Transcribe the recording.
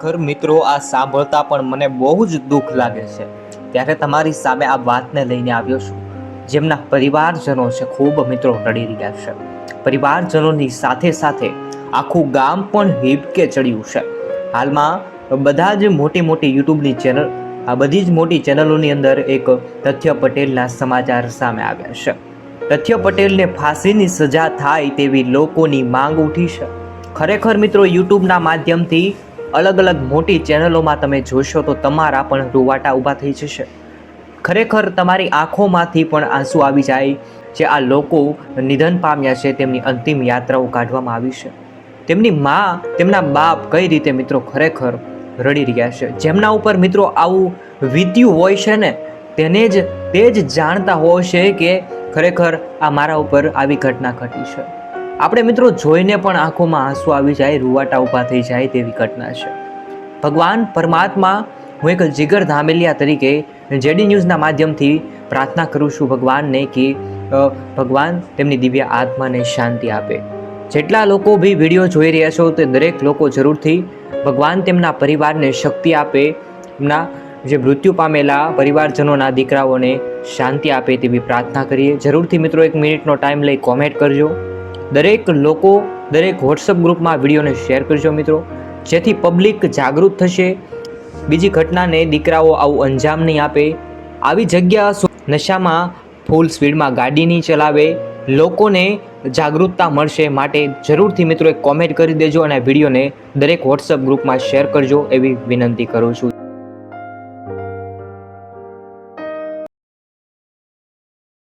ઘર મિત્રો આ સાંભળતા પણ મને બહુ જ દુઃખ લાગે છે। ત્યારે તમારી સામે આ વાતને લઈને આવ્યો છું, જેમના પરિવારજનો છે ખૂબ મિત્રો રડી રહ્યા છે। પરિવારજનોની સાથે સાથે આખું ગામ પણ હિબકે ચડ્યું છે। હાલમાં બધા જ મોટી મોટી યુટ્યુબની ચેનલ, આ બધી જ મોટી ચેનલોની અંદર એક તથ્ય પટેલના સમાચાર સામે આવ્યા છે। તથ્ય પટેલને ફાંસીની સજા થાય તેવી લોકોની માંગ ઉઠી છે। ખરેખર મિત્રો યુટ્યુબના માધ્યમથી અલગ અલગ મોટી ચેનલોમાં તમે જોશો તો તમારા પણ રૂવાટા ઊભા થઈ જશે। ખરેખર તમારી આંખોમાંથી પણ આંસુ આવી જાય જે આ લોકો નિધન પામ્યા છે, તેમની અંતિમ યાત્રાઓ કાઢવામાં આવી છે। તેમની મા, તેમના બાપ કઈ રીતે મિત્રો ખરેખર રડી રહ્યા છે। જેમના ઉપર મિત્રો આવું વીત્યું હોય છે ને, તે જ જાણતા હોય છે કે ખરેખર આ મારા ઉપર આવી ઘટના ઘટી છે। આપણે મિત્રો જોઈને પણ આંખોમાં આંસુ આવી જાય, રૂવાટા ઊભા થઈ જાય તેવી ઘટના છે। ભગવાન પરમાત્મા, હું એક જીગર ધામેલિયા તરીકે જેડી ન્યૂઝના માધ્યમથી પ્રાર્થના કરું છું ભગવાનને કે ભગવાન તેમની દિવ્ય આત્માને શાંતિ આપે। જેટલા લોકો બી વિડીયો જોઈ રહ્યા છો તે દરેક લોકો જરૂરથી ભગવાન તેમના પરિવારને શક્તિ આપે, એમના જે મૃત્યુ પામેલા પરિવારજનોના દીકરાઓને શાંતિ આપે તેવી પ્રાર્થના કરીએ। જરૂરથી મિત્રો 1 મિનિટનો ટાઈમ લઈ કોમેન્ટ કરજો। દરેક લોકો દરેક વોટ્સઅપ ગ્રુપમાં વિડીયોને શેર કરજો મિત્રો, જેથી પબ્લિક જાગૃત થશે, બીજી ઘટનાને દીકરાઓ આવું અંજામ નહીં આપે। આવી જગ્યા નશામાં ફૂલ સ્પીડમાં ગાડી નહીં ચલાવે, લોકોને જાગૃતતા મળશે। માટે જરૂરથી મિત્રો એક કોમેન્ટ કરી દેજો અને આ વિડીયોને દરેક વોટ્સઅપ ગ્રુપમાં શેર કરજો એવી વિનંતી કરું છું।